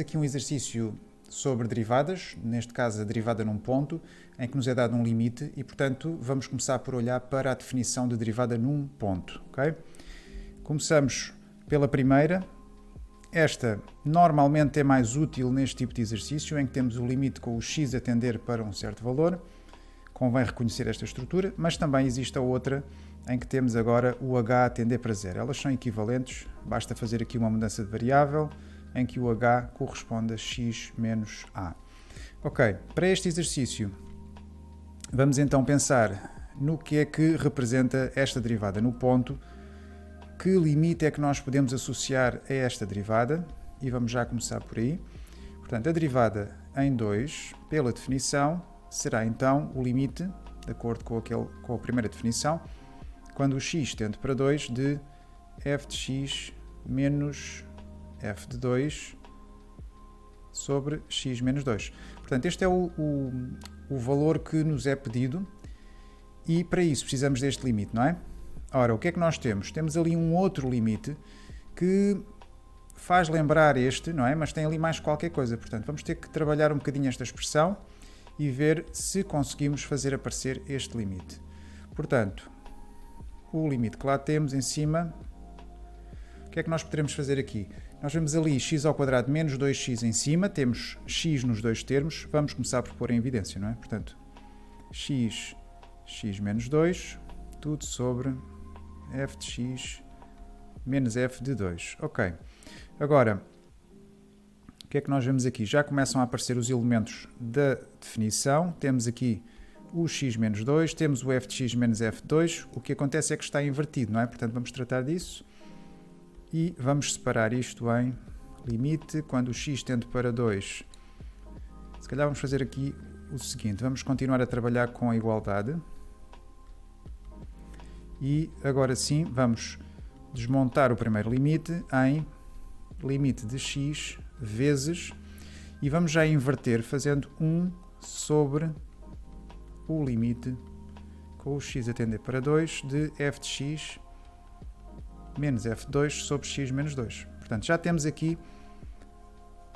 aqui um exercício sobre derivadas, neste caso a derivada num ponto, em que nos é dado um limite e, portanto, vamos começar por olhar para a definição de derivada num ponto. Okay? Começamos pela primeira. Esta normalmente é mais útil neste tipo de exercício, em que temos o limite com o x a tender para um certo valor. Convém reconhecer esta estrutura, mas também existe a outra, em que temos agora o h a tender para zero. Elas são equivalentes, basta fazer aqui uma mudança de variável, em que o h corresponde a x menos a. Ok, para este exercício, vamos então pensar no que é que representa esta derivada no ponto, que limite é que nós podemos associar a esta derivada, e vamos já começar por aí. Portanto, a derivada em 2, pela definição, será então o limite, de acordo com a primeira definição, quando o x tende para 2 de f de x menos f de 2 sobre x menos 2. Portanto, este é o valor que nos é pedido e para isso precisamos deste limite, não é? Ora, o que é que nós temos? Temos ali um outro limite que faz lembrar este, não é? Mas tem ali mais qualquer coisa. Portanto, vamos ter que trabalhar um bocadinho esta expressão e ver se conseguimos fazer aparecer este limite. Portanto, o limite que lá temos em cima, o que é que nós poderemos fazer aqui? Nós vemos ali x ao quadrado menos 2x em cima, temos x nos dois termos, vamos começar por pôr em evidência, não é? Portanto, x menos 2, tudo sobre f de x menos f de 2. Ok. Agora, o que é que nós vemos aqui? Já começam a aparecer os elementos da definição. Temos aqui o x menos 2, temos o f de x menos f de 2. O que acontece é que está invertido, não é? Portanto, vamos tratar disso e vamos separar isto em limite quando o x tende para 2. Se calhar vamos fazer aqui o seguinte, vamos continuar a trabalhar com a igualdade. E agora sim, vamos desmontar o primeiro limite em limite de x vezes, e vamos já inverter fazendo 1 sobre o limite com o x a tender para 2 de f de x menos f de 2 sobre x menos 2. Portanto, já temos aqui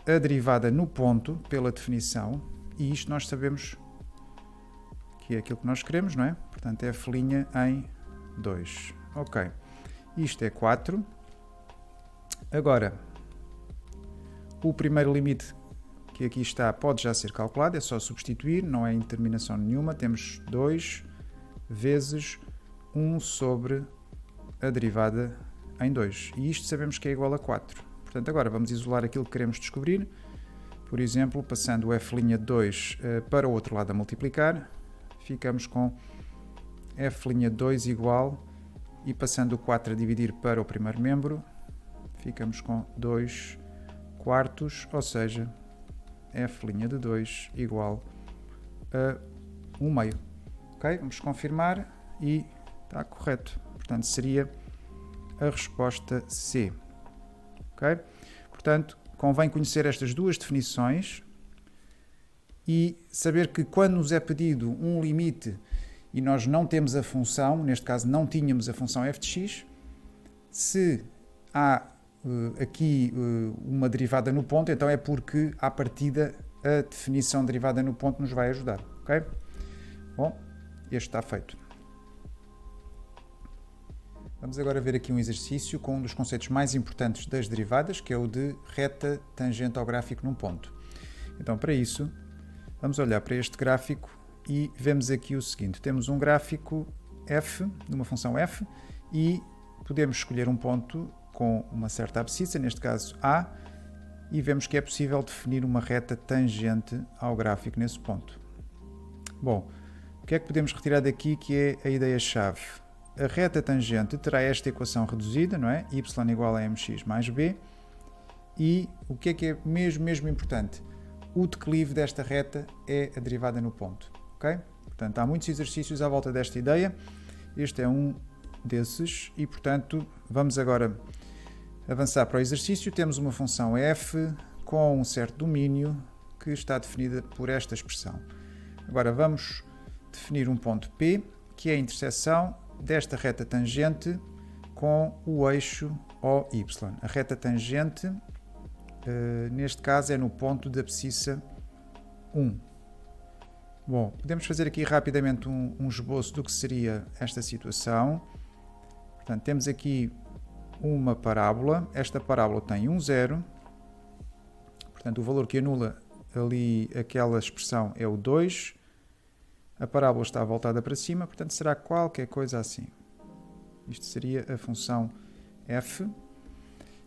a derivada no ponto pela definição, e isto nós sabemos que é aquilo que nós queremos, não é? Portanto, f' em 2. Ok. Isto é 4. Agora, o primeiro limite que aqui está pode já ser calculado, é só substituir, não é indeterminação nenhuma. Temos 2 vezes 1 sobre a derivada em 2. E isto sabemos que é igual a 4. Portanto, agora vamos isolar aquilo que queremos descobrir. Por exemplo, passando o f' de 2 para o outro lado a multiplicar, ficamos com f' de 2 igual, e passando o 4 a dividir para o primeiro membro, ficamos com 2 quartos, ou seja, f' de 2 igual a 1 meio. Ok? Vamos confirmar e está correto. Portanto, seria a resposta C. Ok? Portanto, convém conhecer estas duas definições e saber que quando nos é pedido um limite e nós não temos a função, neste caso não tínhamos a função f de x, se há aqui uma derivada no ponto, então é porque, à partida, a definição de derivada no ponto nos vai ajudar. Ok? Bom, este está feito. Vamos agora ver aqui um exercício com um dos conceitos mais importantes das derivadas, que é o de reta tangente ao gráfico num ponto. Então, para isso, vamos olhar para este gráfico e vemos aqui o seguinte. Temos um gráfico f, de uma função f, e podemos escolher um ponto com uma certa abscissa, neste caso A, e vemos que é possível definir uma reta tangente ao gráfico nesse ponto. Bom, o que é que podemos retirar daqui que é a ideia-chave? A reta tangente terá esta equação reduzida, não é? Y igual a mx mais b. E o que é mesmo importante? O declive desta reta é a derivada no ponto. Okay? Portanto, há muitos exercícios à volta desta ideia. Este é um desses e, portanto, vamos agora avançar para o exercício. Temos uma função f com um certo domínio que está definida por esta expressão. Agora vamos definir um ponto P, que é a interseção desta reta tangente com o eixo OY. A reta tangente neste caso é no ponto da abscissa 1. Bom, podemos fazer aqui rapidamente um esboço do que seria esta situação. Portanto, temos aqui uma parábola. Esta parábola tem um zero. Portanto, o valor que anula ali aquela expressão é o 2. A parábola está voltada para cima, portanto, será qualquer coisa assim. Isto seria a função f.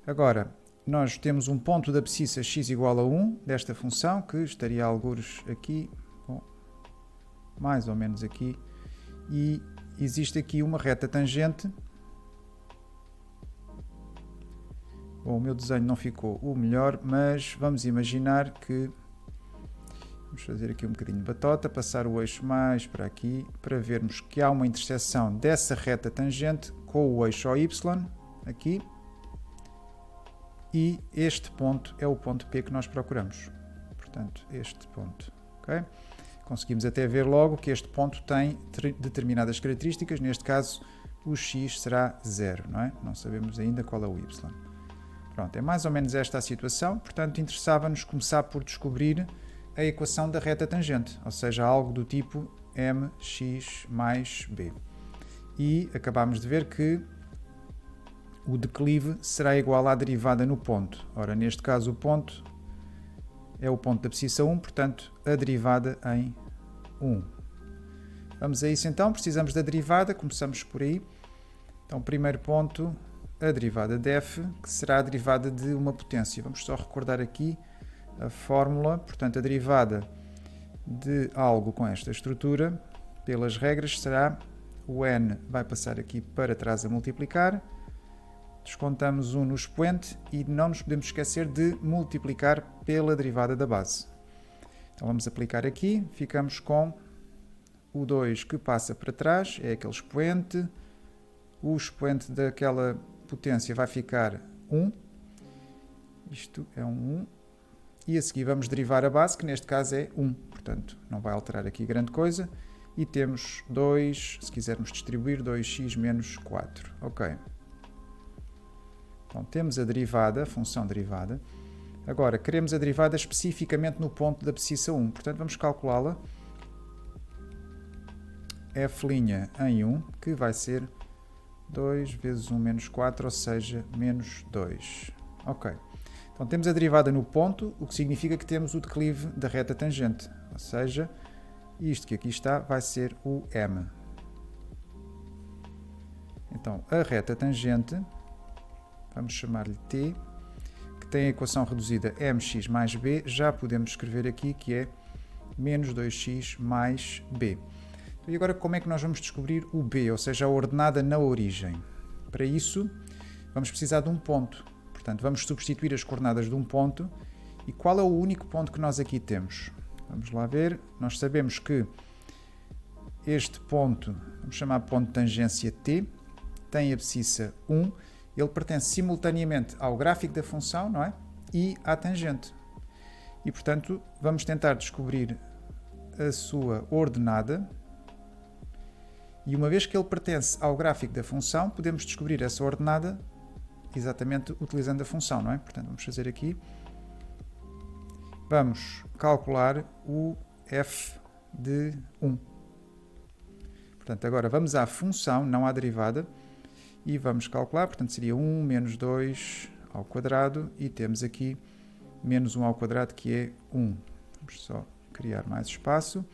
Agora, nós temos um ponto da abscissa x igual a 1 desta função, que estaria algures aqui, bom, mais ou menos aqui, e existe aqui uma reta tangente. Bom, o meu desenho não ficou o melhor, mas vamos imaginar que... Vamos fazer aqui um bocadinho de batota, passar o eixo mais para aqui, para vermos que há uma interseção dessa reta tangente com o eixo OY, aqui. E este ponto é o ponto P que nós procuramos. Portanto, este ponto. Okay? Conseguimos até ver logo que este ponto tem determinadas características. Neste caso, o x será 0, não é? Não sabemos ainda qual é o y. Pronto, é mais ou menos esta a situação. Portanto, interessava-nos começar por descobrir a equação da reta tangente, ou seja, algo do tipo mx mais b. E acabámos de ver que o declive será igual à derivada no ponto. Ora, neste caso o ponto é o ponto da abscissa 1, portanto a derivada em 1. Vamos a isso então, precisamos da derivada, começamos por aí. Então, primeiro ponto, a derivada de f, que será a derivada de uma potência. Vamos só recordar aqui a fórmula, portanto a derivada de algo com esta estrutura, pelas regras, será o n vai passar aqui para trás a multiplicar, descontamos 1 no expoente e não nos podemos esquecer de multiplicar pela derivada da base. Então vamos aplicar aqui, ficamos com o 2 que passa para trás, é aquele expoente, o expoente daquela potência vai ficar 1, isto é um 1, e a seguir vamos derivar a base, que neste caso é 1, portanto não vai alterar aqui grande coisa, e temos 2, se quisermos distribuir, 2x menos 4. Ok. Então temos a derivada, a função derivada. Agora, queremos a derivada especificamente no ponto da abscissa 1, portanto vamos calculá-la. f' em 1, que vai ser 2 vezes 1 menos 4, ou seja, menos 2. Ok. Então temos a derivada no ponto, o que significa que temos o declive da reta tangente, ou seja, isto que aqui está vai ser o m. Então a reta tangente, vamos chamar-lhe t, que tem a equação reduzida mx mais b, já podemos escrever aqui que é menos 2x mais b. E agora como é que nós vamos descobrir o b, ou seja, a ordenada na origem? Para isso vamos precisar de um ponto. Portanto, vamos substituir as coordenadas de um ponto. E qual é o único ponto que nós aqui temos? Vamos lá ver. Nós sabemos que este ponto, vamos chamar ponto de tangência t, tem abscissa 1. Ele pertence simultaneamente ao gráfico da função, não é? E à tangente. E, portanto, vamos tentar descobrir a sua ordenada. E uma vez que ele pertence ao gráfico da função, podemos descobrir essa ordenada exatamente utilizando a função, não é? Portanto, vamos fazer aqui. Vamos calcular o f de 1. Portanto, agora vamos à função, não à derivada, e vamos calcular. Portanto, seria 1 menos 2 ao quadrado, e temos aqui menos 1 ao quadrado, que é 1. Vamos só criar mais espaço.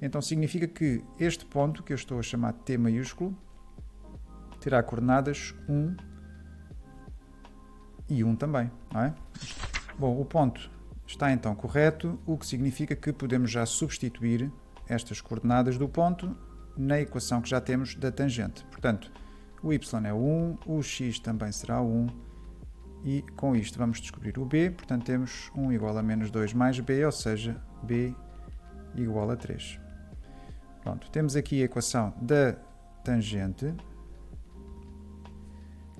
Então, significa que este ponto, que eu estou a chamar de t maiúsculo, terá coordenadas 1 e 1 também, não é? Bom, o ponto está então correto, o que significa que podemos já substituir estas coordenadas do ponto na equação que já temos da tangente. Portanto, o y é 1, o x também será 1, e com isto vamos descobrir o b. Portanto, temos 1 igual a menos 2 mais b, ou seja, b igual a 3. Pronto, temos aqui a equação da tangente,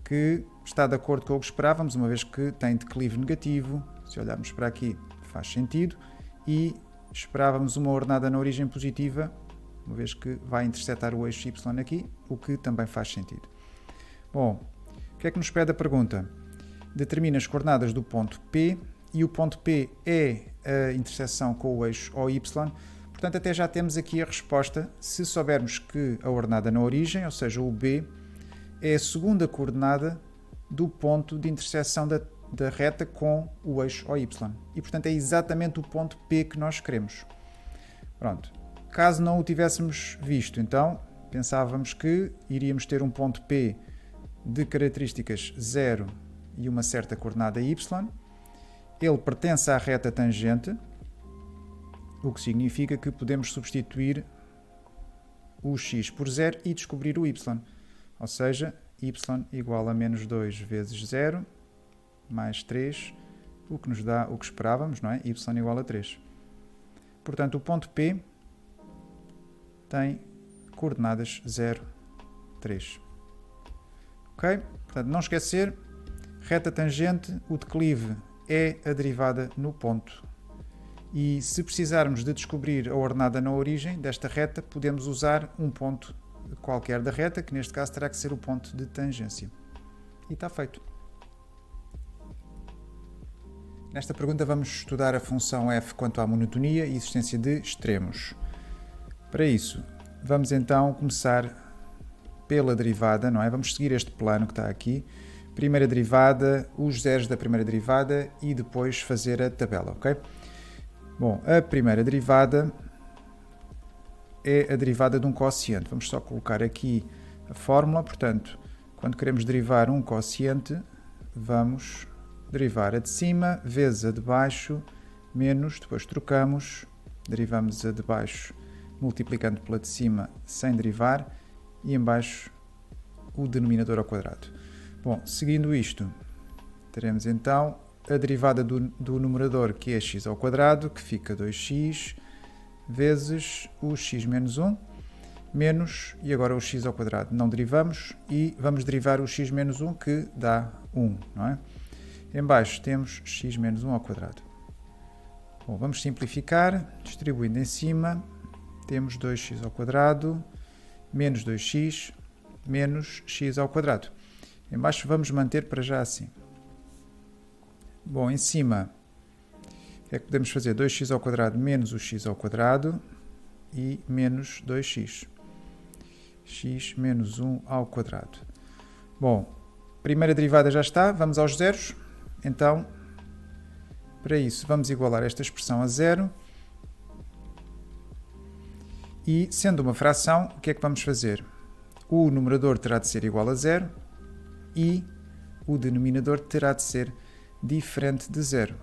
que está de acordo com o que esperávamos, uma vez que tem declive negativo. Se olharmos para aqui, faz sentido, e esperávamos uma ordenada na origem positiva, uma vez que vai intersetar o eixo y aqui, o que também faz sentido. Bom, o que é que nos pede a pergunta? Determina as coordenadas do ponto P e o ponto P é a interseção com o eixo OY. Portanto, até já temos aqui a resposta se soubermos que a ordenada na origem, ou seja, o B, é a segunda coordenada do ponto de interseção da reta com o eixo OY. E, portanto, é exatamente o ponto P que nós queremos. Pronto. Caso não o tivéssemos visto, então, pensávamos que iríamos ter um ponto P de características 0 e uma certa coordenada y. Ele pertence à reta tangente, o que significa que podemos substituir o x por 0 e descobrir o y. Ou seja, y igual a menos 2 vezes 0 mais 3, o que nos dá o que esperávamos, não é? Y igual a 3. Portanto, o ponto P tem coordenadas 0, 3. Ok? Portanto, não esquecer, reta tangente, o declive é a derivada no ponto. E se precisarmos de descobrir a ordenada na origem desta reta, podemos usar um ponto qualquer da reta, que neste caso terá que ser o ponto de tangência. E está feito. Nesta pergunta vamos estudar a função f quanto à monotonia e existência de extremos. Para isso, vamos então começar pela derivada, não é? Vamos seguir este plano que está aqui. Primeira derivada, os zeros da primeira derivada e depois fazer a tabela, ok? Bom, a primeira derivada é a derivada de um quociente. Vamos só colocar aqui a fórmula. Portanto, quando queremos derivar um quociente, vamos derivar a de cima vezes a de baixo, menos, depois trocamos, derivamos a de baixo multiplicando pela de cima sem derivar e em baixo o denominador ao quadrado. Bom, seguindo isto, teremos então a derivada do numerador, que é x ao quadrado, que fica 2x, vezes o x menos 1, menos, e agora o x ao quadrado. Não derivamos e vamos derivar o x menos 1, que dá 1, não é? Em baixo temos x menos 1 ao quadrado. Bom, vamos simplificar, distribuindo em cima, temos 2x ao quadrado, menos 2x, menos x ao quadrado. Em baixo vamos manter para já assim. Bom, em cima, o que é que podemos fazer? 2x ao quadrado menos o x ao quadrado e menos 2x. X menos 1 ao quadrado. Bom, primeira derivada já está, vamos aos zeros. Então, para isso, vamos igualar esta expressão a zero. E, sendo uma fração, o que é que vamos fazer? O numerador terá de ser igual a zero e o denominador terá de ser diferente de zero.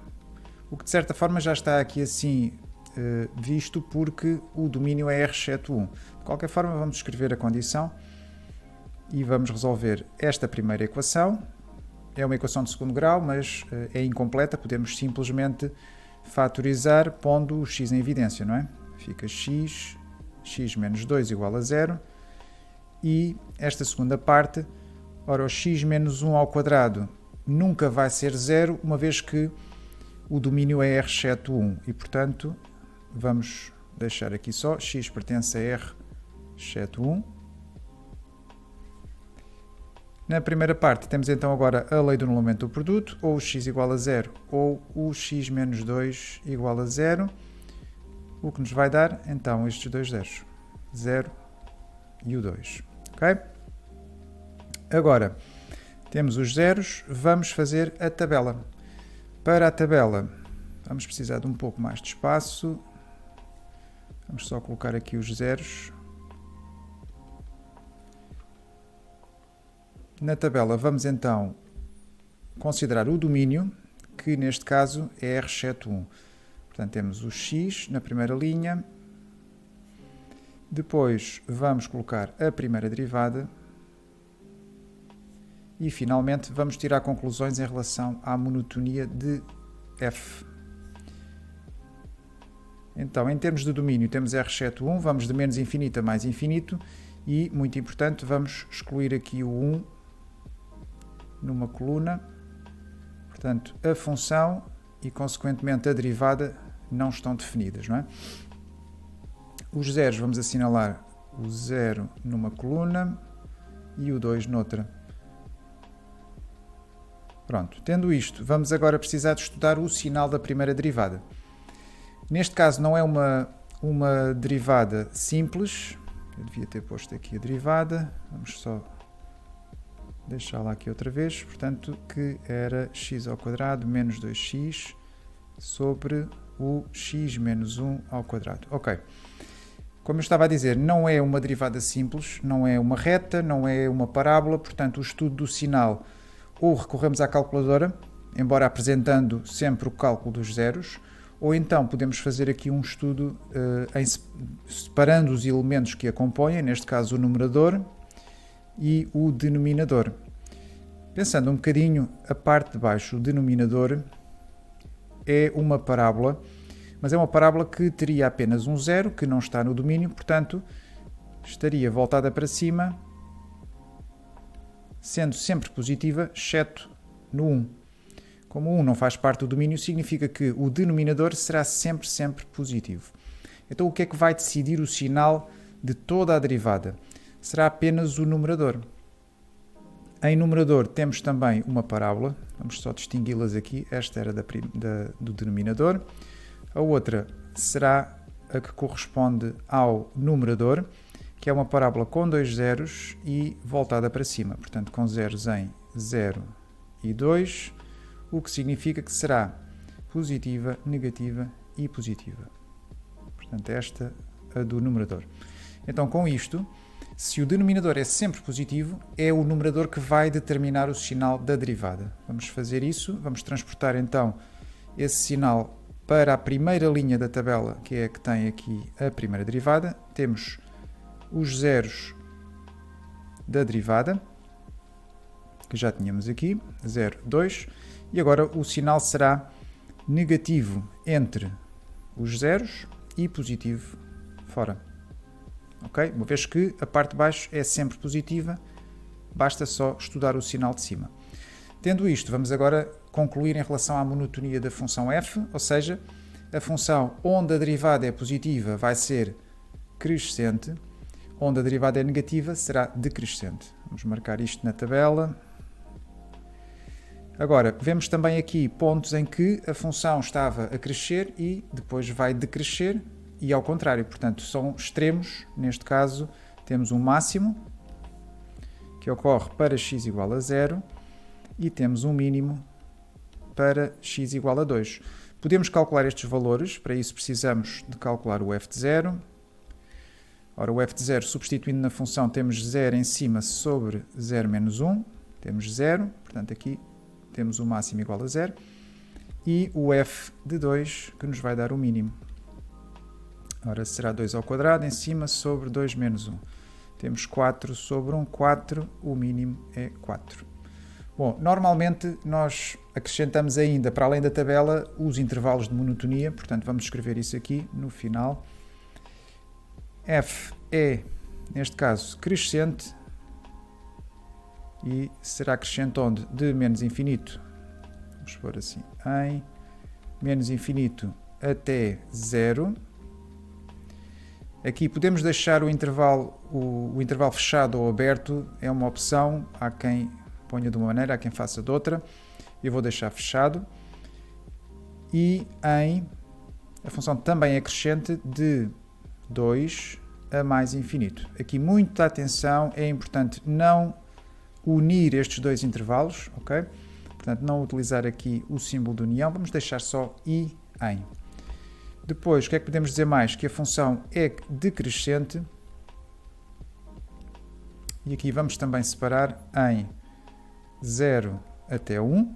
O que, de certa forma, já está aqui assim visto porque o domínio é r exceto 1. De qualquer forma, vamos escrever a condição e vamos resolver esta primeira equação. É uma equação de segundo grau, mas é incompleta. Podemos simplesmente fatorizar pondo o x em evidência, não é? Fica x menos 2 igual a 0. E esta segunda parte, ora, o x menos 1 ao quadrado nunca vai ser 0, uma vez que o domínio é r exceto 1. E, portanto, vamos deixar aqui só x pertence a r exceto 1. Na primeira parte temos então agora a lei do anulamento do produto, ou o x igual a 0 ou o x menos 2 igual a 0, o que nos vai dar então estes dois zeros, 0 e o 2. Ok? Agora, temos os zeros, vamos fazer a tabela. Para a tabela, vamos precisar de um pouco mais de espaço. Vamos só colocar aqui os zeros. Na tabela vamos então considerar o domínio, que neste caso é r exceto 1. Portanto, temos o x na primeira linha. Depois vamos colocar a primeira derivada. E finalmente vamos tirar conclusões em relação à monotonia de f. Então, em termos de domínio, temos r exceto 1, vamos de menos infinito a mais infinito e, muito importante, vamos excluir aqui o 1 numa coluna. Portanto, a função e, consequentemente, a derivada não estão definidas, não é? Os zeros vamos assinalar o 0 numa coluna e o 2 noutra. Pronto, tendo isto, vamos agora precisar de estudar o sinal da primeira derivada. Neste caso não é uma derivada simples, eu devia ter posto aqui a derivada, vamos só deixá-la aqui outra vez, portanto que era x ao quadrado menos 2x sobre o x menos 1 ao quadrado. Ok. Como eu estava a dizer, não é uma derivada simples, não é uma reta, não é uma parábola, portanto o estudo do sinal ou recorremos à calculadora, embora apresentando sempre o cálculo dos zeros, ou então podemos fazer aqui um estudo separando os elementos que a compõem, neste caso o numerador e o denominador. Pensando um bocadinho, a parte de baixo, o denominador, é uma parábola, mas é uma parábola que teria apenas um zero, que não está no domínio, portanto, estaria voltada para cima, sendo sempre positiva, exceto no 1. Como o 1 não faz parte do domínio, significa que o denominador será sempre positivo. Então, o que é que vai decidir o sinal de toda a derivada? Será apenas o numerador. Em numerador temos também uma parábola, vamos só distingui-las aqui, esta era do denominador, a outra será a que corresponde ao numerador, que é uma parábola com dois zeros e voltada para cima, portanto com zeros em 0 e 2, o que significa que será positiva, negativa e positiva. Portanto, esta é a do numerador. Então, com isto, se o denominador é sempre positivo, é o numerador que vai determinar o sinal da derivada. Vamos fazer isso, vamos transportar então esse sinal para a primeira linha da tabela, que é a que tem aqui a primeira derivada. Temos os zeros da derivada, que já tínhamos aqui, 0, 2, e agora o sinal será negativo entre os zeros e positivo fora. Ok? Uma vez que a parte de baixo é sempre positiva, basta só estudar o sinal de cima. Tendo isto, vamos agora concluir em relação à monotonia da função f, ou seja, a função onde a derivada é positiva vai ser crescente, onde a derivada é negativa será decrescente. Vamos marcar isto na tabela. Agora, vemos também aqui pontos em que a função estava a crescer e depois vai decrescer e ao contrário. Portanto, são extremos. Neste caso, temos um máximo que ocorre para x igual a 0 e temos um mínimo para x igual a 2. Podemos calcular estes valores, para isso precisamos de calcular o f de 0. Ora, o f de 0, substituindo na função, temos 0 em cima sobre 0 menos 1, temos 0, portanto aqui temos o máximo igual a 0, e o f de 2, que nos vai dar o mínimo. Ora, será 2 ao quadrado em cima sobre 2 menos 1. Temos 4 sobre 1, 4, o mínimo é 4. Bom, normalmente nós acrescentamos ainda, para além da tabela, os intervalos de monotonia, portanto vamos escrever isso aqui no final. F é, neste caso, crescente e será crescente onde? De menos infinito, vamos pôr assim, em menos infinito até 0. Aqui podemos deixar o intervalo fechado ou aberto, é uma opção, há quem ponha de uma maneira, há quem faça de outra. Eu vou deixar fechado. E a função também é crescente de 2 a mais infinito. Aqui muita atenção, é importante não unir estes dois intervalos, ok? Portanto, não utilizar aqui o símbolo de união, vamos deixar só i em. Depois, o que é que podemos dizer mais? Que a função é decrescente e aqui vamos também separar em 0 até 1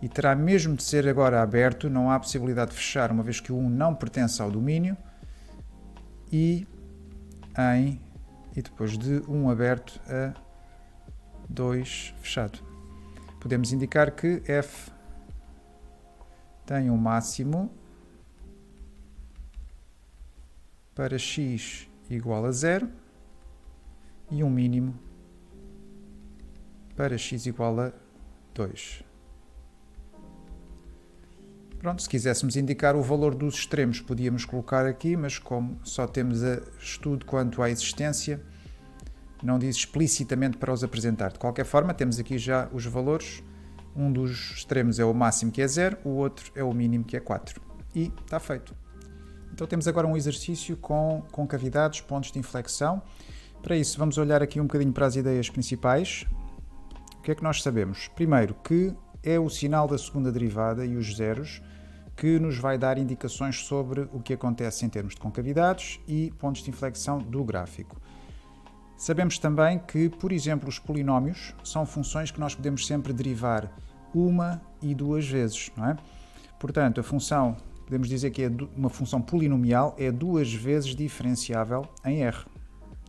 e terá mesmo de ser agora aberto, não há possibilidade de fechar, uma vez que o 1 não pertence ao domínio, e depois de 1 aberto a 2 fechado. Podemos indicar que f tem um máximo para x igual a 0 e um mínimo para x igual a 2. Pronto, se quiséssemos indicar o valor dos extremos, podíamos colocar aqui, mas como só temos estudo quanto à existência, não diz explicitamente para os apresentar. De qualquer forma, temos aqui já os valores, Um dos extremos é o máximo, que é 0, o outro é o mínimo, que é 4. E está feito. Então temos agora um exercício com concavidades, pontos de inflexão. Para isso, vamos olhar aqui um bocadinho para as ideias principais. O que é que nós sabemos? Primeiro, que é o sinal da segunda derivada e os zeros que nos vai dar indicações sobre o que acontece em termos de concavidades e pontos de inflexão do gráfico. Sabemos também que, por exemplo, os polinómios são funções que nós podemos sempre derivar uma e duas vezes, não é? Portanto, a função, podemos dizer que é uma função polinomial, é duas vezes diferenciável em R.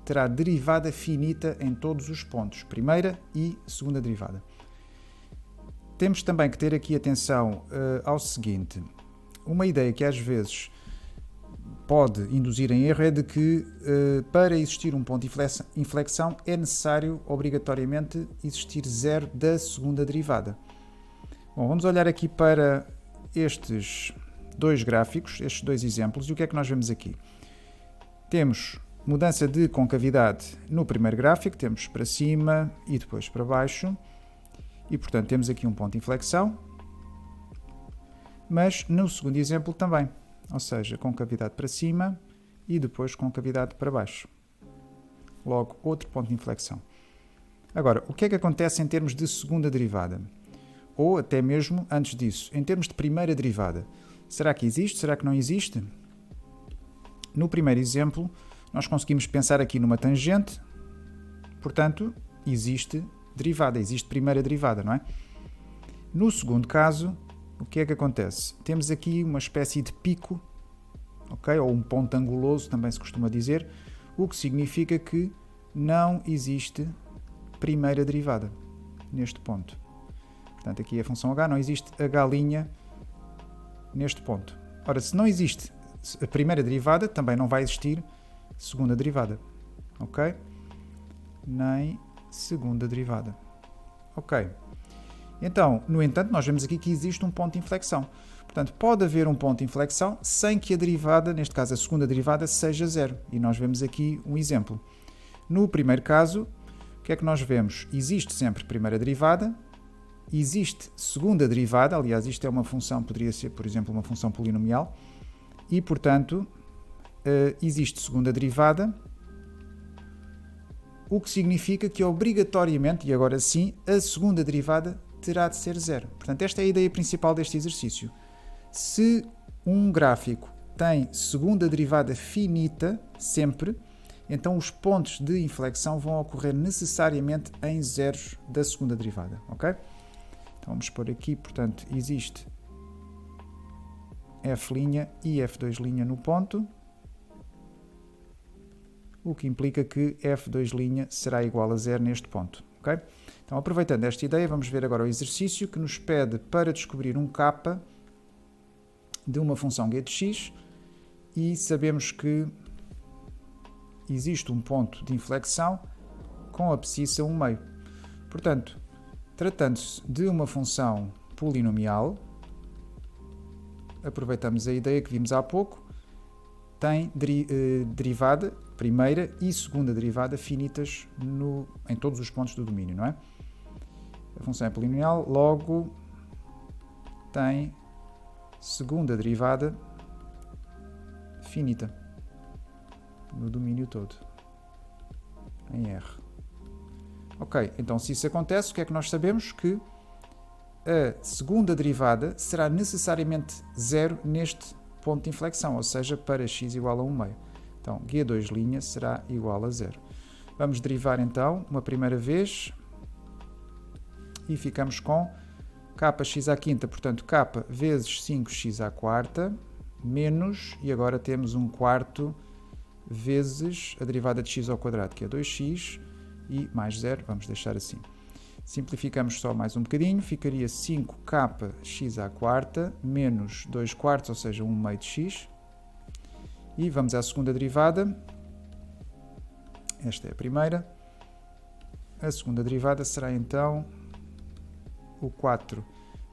Terá derivada finita em todos os pontos, primeira e segunda derivada. Temos também que ter aqui atenção ao seguinte, uma ideia que às vezes pode induzir em erro é de que para existir um ponto de inflexão é necessário obrigatoriamente existir zero da segunda derivada. Bom, vamos olhar aqui para estes dois gráficos, estes dois exemplos, e o que é que nós vemos aqui? Temos mudança de concavidade no primeiro gráfico, temos para cima e depois para baixo, e portanto temos aqui um ponto de inflexão, mas no segundo exemplo também, ou seja, concavidade para cima e depois concavidade para baixo. Logo, outro ponto de inflexão. Agora, o que é que acontece em termos de segunda derivada? Ou até mesmo antes disso, em termos de primeira derivada. Será que existe? Será que não existe? No primeiro exemplo, nós conseguimos pensar aqui numa tangente, portanto, existe derivada, existe primeira derivada, não é? No segundo caso, o que é que acontece? Temos aqui uma espécie de pico, okay? Ou um ponto anguloso, também se costuma dizer, o que significa que não existe primeira derivada neste ponto. Portanto, aqui a função h, não existe h' neste ponto. Ora, se não existe a primeira derivada, também não vai existir segunda derivada, ok? Nem segunda derivada, ok? Então, no entanto, nós vemos aqui que existe um ponto de inflexão. Portanto, pode haver um ponto de inflexão sem que a derivada, neste caso a segunda derivada, seja zero. E nós vemos aqui um exemplo. No primeiro caso, o que é que nós vemos? Existe sempre primeira derivada, existe segunda derivada, aliás, isto é uma função, poderia ser, por exemplo, uma função polinomial, e, portanto, existe segunda derivada, o que significa que obrigatoriamente, e agora sim, a segunda derivada terá de ser zero. Portanto, esta é a ideia principal deste exercício. Se um gráfico tem segunda derivada finita, sempre, então os pontos de inflexão vão ocorrer necessariamente em zeros da segunda derivada, ok? Então vamos pôr aqui, portanto, existe f' e f2' no ponto, o que implica que f2' será igual a zero neste ponto, ok? Então, aproveitando esta ideia, vamos ver agora o exercício que nos pede para descobrir um k de uma função g de x e sabemos que existe um ponto de inflexão com a abscissa 1/2. Portanto, tratando-se de uma função polinomial, aproveitamos a ideia que vimos há pouco, tem derivada, primeira e segunda derivada finitas em todos os pontos do domínio, não é? A função é polinomial, logo tem segunda derivada finita no domínio todo, em R. Ok, então se isso acontece, o que é que nós sabemos? Que a segunda derivada será necessariamente zero neste ponto de inflexão, ou seja, para x igual a 1/2. Então, g2' será igual a zero. Vamos derivar então uma primeira vez e ficamos com kx à quinta, portanto, k vezes 5x à quarta, menos, e agora temos um quarto vezes a derivada de x ao quadrado, que é 2x, e mais zero, vamos deixar assim. Simplificamos só mais um bocadinho, ficaria 5kx à quarta, menos 2 quartos, ou seja, 1/2 de x. E vamos à segunda derivada. Esta é a primeira. A segunda derivada será então o 4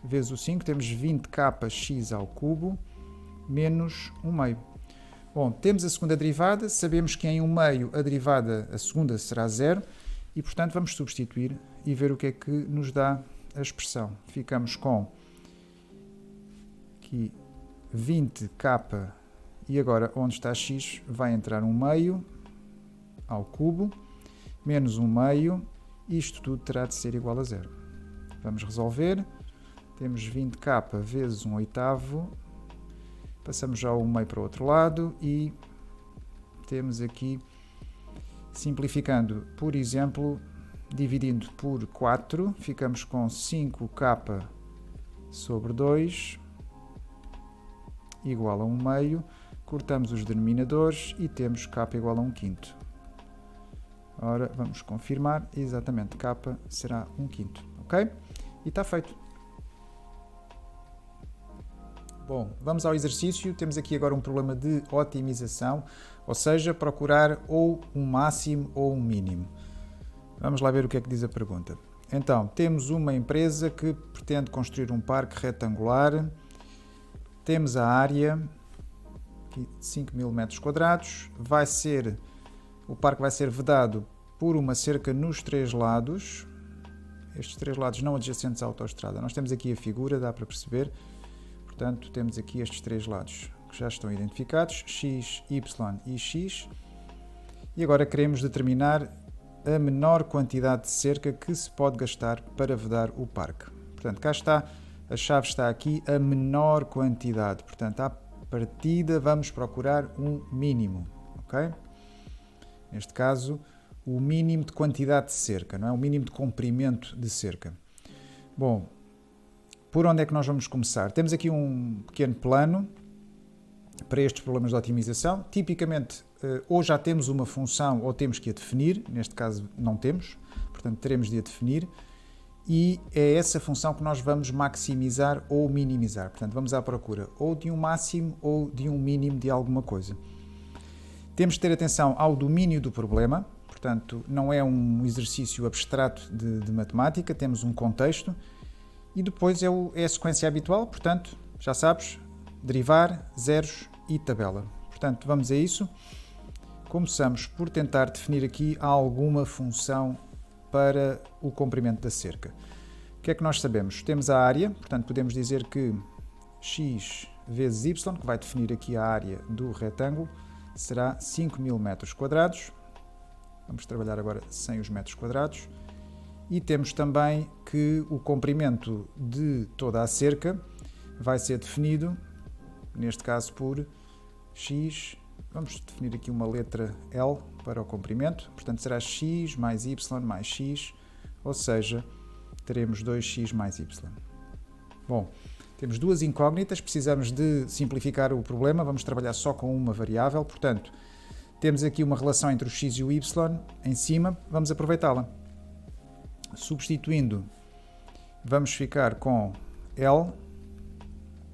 vezes o 5, temos 20kx ao cubo, menos 1/2. Bom, temos a segunda derivada, sabemos que em 1/2 a derivada, a segunda, será zero, e portanto vamos substituir e ver o que é que nos dá a expressão. Ficamos com aqui 20k e agora onde está x vai entrar 1/2 ao cubo, menos 1/2, isto tudo terá de ser igual a 0. Vamos resolver, temos 20k vezes 1/8, passamos já o 1/2 para o outro lado e temos aqui, simplificando, por exemplo, dividindo por 4, ficamos com 5k sobre 2 igual a 1/2, cortamos os denominadores e temos k igual a 1/5. Ora, vamos confirmar, exatamente, k será 1/5, ok? E está feito. Bom, vamos ao exercício, temos aqui agora um problema de otimização, ou seja, procurar ou um máximo ou um mínimo. Vamos lá ver o que é que diz a pergunta. Então, temos uma empresa que pretende construir um parque retangular, temos a área, aqui 5.000 metros quadrados, o parque vai ser vedado por uma cerca nos 3 lados, estes 3 lados não adjacentes à autoestrada. Nós temos aqui a figura, dá para perceber, portanto temos aqui estes 3 lados que já estão identificados, x, y e x, e agora queremos determinar a menor quantidade de cerca que se pode gastar para vedar o parque. Portanto, cá está, a chave está aqui, a menor quantidade, portanto à partida vamos procurar um mínimo, ok? Neste caso, o mínimo de quantidade de cerca, não é? O mínimo de comprimento de cerca. Bom, por onde é que nós vamos começar? Temos aqui um pequeno plano para estes problemas de otimização. Tipicamente, ou já temos uma função ou temos que a definir, neste caso não temos, portanto teremos de a definir, e é essa função que nós vamos maximizar ou minimizar. Portanto, vamos à procura ou de um máximo ou de um mínimo de alguma coisa. Temos de ter atenção ao domínio do problema, portanto, não é um exercício abstrato de matemática, temos um contexto e depois é a sequência habitual, portanto, já sabes, derivar, zeros e tabela. Portanto, vamos a isso. Começamos por tentar definir aqui alguma função para o comprimento da cerca. O que é que nós sabemos? Temos a área, portanto, podemos dizer que x vezes y, que vai definir aqui a área do retângulo, será 5.000 metros quadrados. Vamos trabalhar agora sem os metros quadrados. E temos também que o comprimento de toda a cerca vai ser definido, neste caso por x, vamos definir aqui uma letra L para o comprimento, portanto será x mais y mais x, ou seja, teremos 2x mais y. Bom, temos duas incógnitas, precisamos de simplificar o problema, vamos trabalhar só com uma variável, portanto, temos aqui uma relação entre o x e o y em cima, vamos aproveitá-la. Substituindo, vamos ficar com L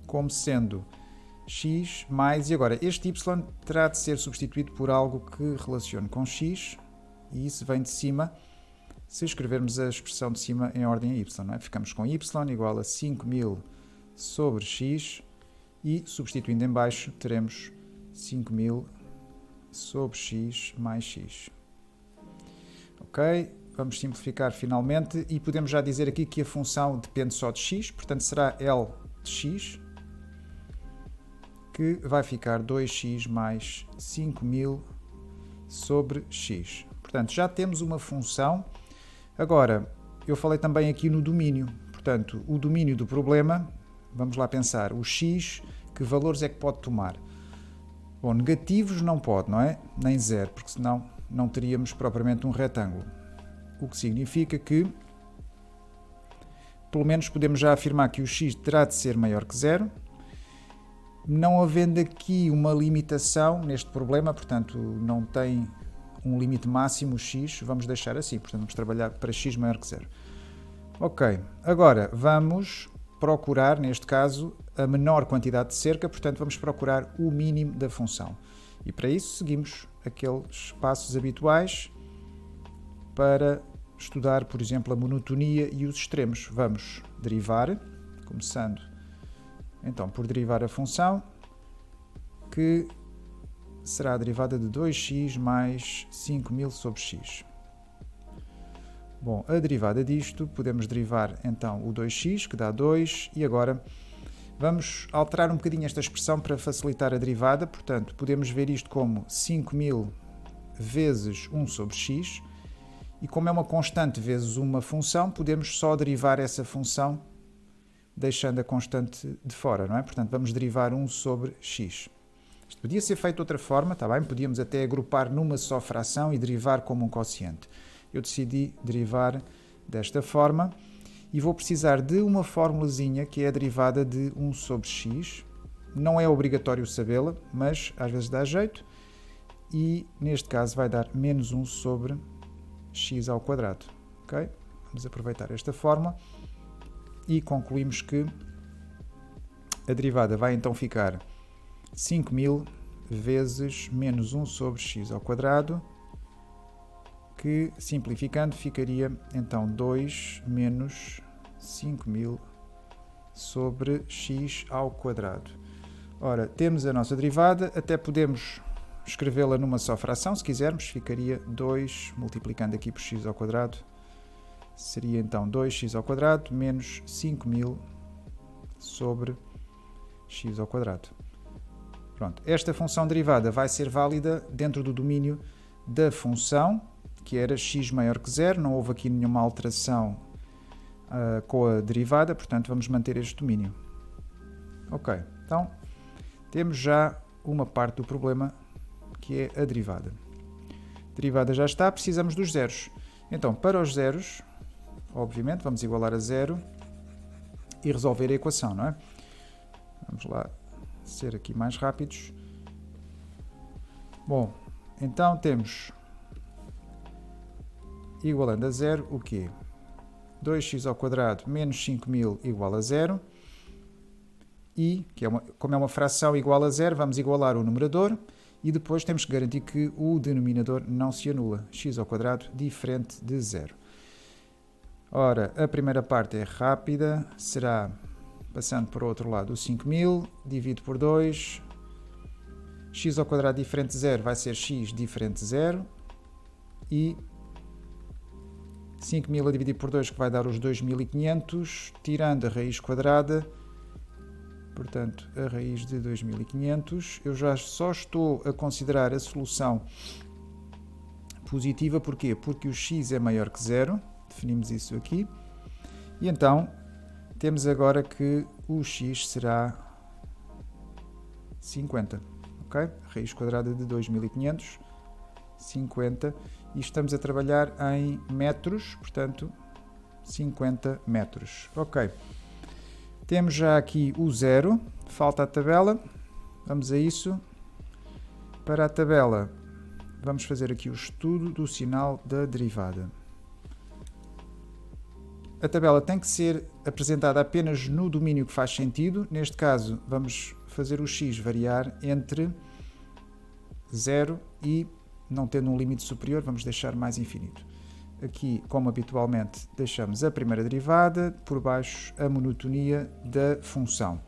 como sendo x mais, e agora este y terá de ser substituído por algo que relacione com x, e isso vem de cima, se escrevermos a expressão de cima em ordem a y, não é? Ficamos com y igual a 5.000 sobre x, e substituindo em baixo teremos 5.000 sobre x mais x. Ok, vamos simplificar finalmente e podemos já dizer aqui que a função depende só de x, portanto será L de x, que vai ficar 2x mais 5.000 sobre x. Portanto, já temos uma função. Agora, eu falei também aqui no domínio. Portanto, o domínio do problema, vamos lá pensar, o x, que valores é que pode tomar? Bom, negativos não pode, não é? Nem zero, porque senão não teríamos propriamente um retângulo. O que significa que, pelo menos podemos já afirmar que o x terá de ser maior que zero. Não havendo aqui uma limitação neste problema, portanto não tem um limite máximo o x, vamos deixar assim, portanto vamos trabalhar para x maior que zero. Ok, agora vamos procurar, neste caso, a menor quantidade de cerca, portanto vamos procurar o mínimo da função. E para isso seguimos aqueles passos habituais para estudar, por exemplo, a monotonia e os extremos. Vamos derivar, começando então por derivar a função, que será a derivada de 2x mais 5.000 sobre x. Bom, a derivada disto, podemos derivar então o 2x, que dá 2, e agora vamos alterar um bocadinho esta expressão para facilitar a derivada, portanto, podemos ver isto como 5.000 vezes 1 sobre x, e como é uma constante vezes uma função, podemos só derivar essa função deixando a constante de fora, não é? Portanto, vamos derivar 1 sobre x. Isto podia ser feito de outra forma, está bem? Podíamos até agrupar numa só fração e derivar como um quociente. Eu decidi derivar desta forma e vou precisar de uma formulazinha que é a derivada de 1 sobre x. Não é obrigatório sabê-la, mas às vezes dá jeito. E neste caso vai dar menos 1 sobre x ao quadrado. Okay? Vamos aproveitar esta fórmula e concluímos que a derivada vai então ficar 5.000 vezes menos 1 sobre x ao quadrado, que, simplificando, ficaria então 2 menos 5.000 sobre x ao quadrado. Ora, temos a nossa derivada, até podemos escrevê-la numa só fração, se quisermos, ficaria 2 multiplicando aqui por x ao quadrado, seria então 2x ao quadrado menos 5.000 sobre x ao quadrado. Pronto, esta função derivada vai ser válida dentro do domínio da função, que era x maior que 0, não houve aqui nenhuma alteração com a derivada, portanto vamos manter este domínio. Ok, então temos já uma parte do problema que é a derivada. A derivada já está, precisamos dos zeros. Então, para os zeros, obviamente, vamos igualar a 0 e resolver a equação, não é? Vamos lá ser aqui mais rápidos. Bom, então temos, igualando a 0, o quê? 2x ao quadrado menos 5.000 igual a 0. E, como é uma fração igual a 0, vamos igualar o numerador. E depois temos que garantir que o denominador não se anula. X ao quadrado diferente de 0. Ora, a primeira parte é rápida. Será, passando para o outro lado, o 5.000. Divido por 2. X ao quadrado diferente de 0 vai ser x diferente de 0. E 5.000 a dividir por 2, que vai dar os 2.500. Tirando a raiz quadrada. Portanto, a raiz de 2.500, eu já só estou a considerar a solução positiva, porquê? Porque o x é maior que 0, definimos isso aqui, e então temos agora que o x será 50, ok? Raiz quadrada de 2.500, 50, e estamos a trabalhar em metros, portanto, 50 metros, ok. Temos já aqui o 0, falta a tabela, vamos a isso. Para a tabela, vamos fazer aqui o estudo do sinal da derivada. A tabela tem que ser apresentada apenas no domínio que faz sentido. Neste caso, vamos fazer o x variar entre 0 e, não tendo um limite superior, vamos deixar mais infinito. Aqui, como habitualmente, deixamos a primeira derivada, por baixo a monotonia da função.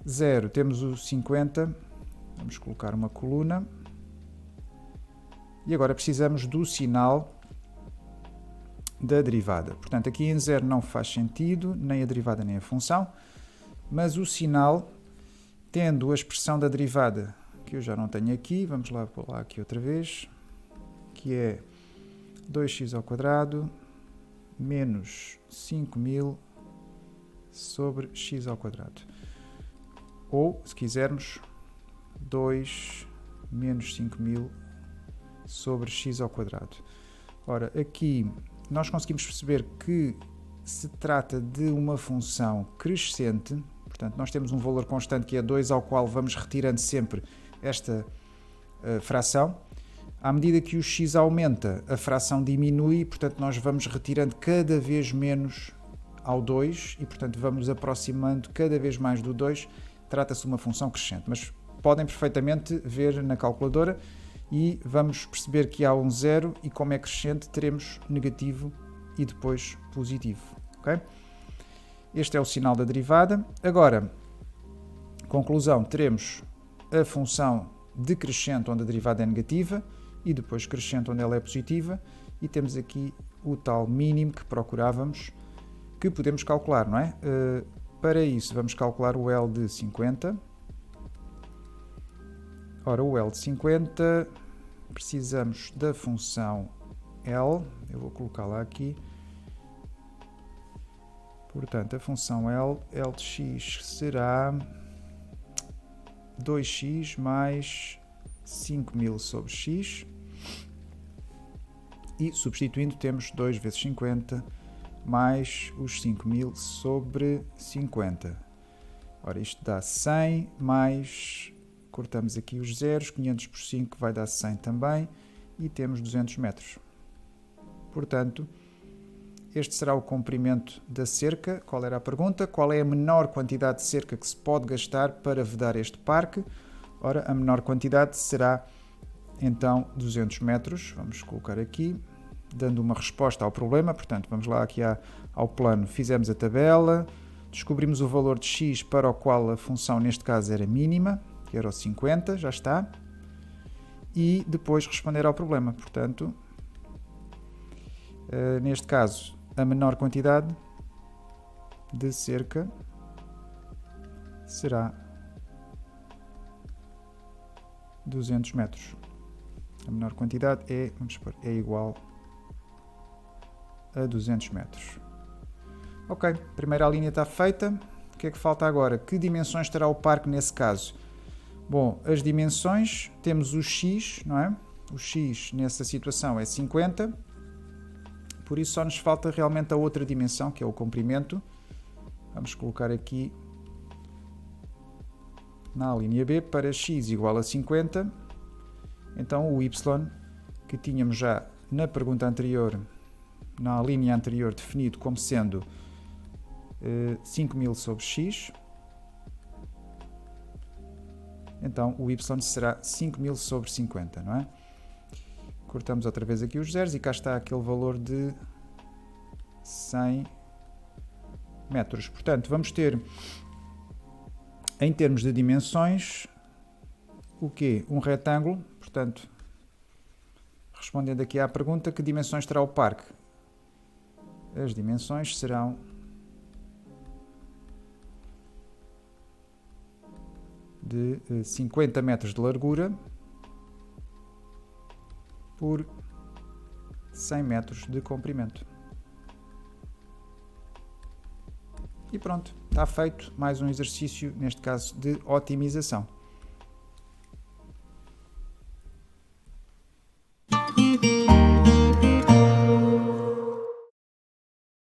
0, temos o 50, vamos colocar uma coluna. E agora precisamos do sinal da derivada. Portanto, aqui em 0 não faz sentido, nem a derivada nem a função, mas o sinal, tendo a expressão da derivada, que eu já não tenho aqui, vamos lá pôr lá aqui outra vez, que é 2x ao quadrado menos 5.000 sobre x ao quadrado. Ou, se quisermos, 2 menos 5.000 sobre x ao quadrado. Ora, aqui nós conseguimos perceber que se trata de uma função crescente, portanto nós temos um valor constante que é 2, ao qual vamos retirando sempre esta fração. À medida que o x aumenta, a fração diminui, portanto nós vamos retirando cada vez menos ao 2 e, portanto, vamos aproximando cada vez mais do 2. Trata-se de uma função crescente, mas podem perfeitamente ver na calculadora e vamos perceber que há um 0 e, como é crescente, teremos negativo e depois positivo. Okay? Este é o sinal da derivada. Agora, conclusão, teremos a função decrescente onde a derivada é negativa e depois crescente onde ela é positiva, e temos aqui o tal mínimo que procurávamos, que podemos calcular, não é? Para isso vamos calcular o L de 50. Ora, o L de 50, precisamos da função L, eu vou colocá-la aqui. Portanto, a função L de x será 2x mais 5.000 sobre x, e substituindo temos 2 vezes 50 mais os 5.000 sobre 50. Ora, isto dá 100 mais, cortamos aqui os zeros, 500 por 5 vai dar 100 também, e temos 200 metros. Portanto, este será o comprimento da cerca. Qual era a pergunta? Qual é a menor quantidade de cerca que se pode gastar para vedar este parque? Ora, a menor quantidade será então 200 metros. Vamos colocar aqui, dando uma resposta ao problema. Portanto, vamos lá aqui ao plano. Fizemos a tabela, descobrimos o valor de x para o qual a função neste caso era mínima, que era o 50, já está. E depois responder ao problema. Portanto, neste caso, a menor quantidade de cerca será 200 metros. A menor quantidade é, vamos supor, é igual a 200 metros. Ok, primeira linha está feita. O que é que falta agora? Que dimensões terá o parque nesse caso? Bom, as dimensões, temos o x, não é? O x nessa situação é 50. Por isso só nos falta realmente a outra dimensão, que é o comprimento. Vamos colocar aqui na linha B para x igual a 50. Então o y, que tínhamos já na pergunta anterior, na linha anterior, definido como sendo 5.000 sobre x. Então o y será 5.000 sobre 50, não é? Cortamos outra vez aqui os zeros e cá está aquele valor de 100 metros. Portanto, vamos ter, em termos de dimensões, o quê? Um retângulo. Portanto, respondendo aqui à pergunta, que dimensões terá o parque? As dimensões serão de 50 metros de largura por 100 metros de comprimento. E pronto, está feito mais um exercício, neste caso de otimização.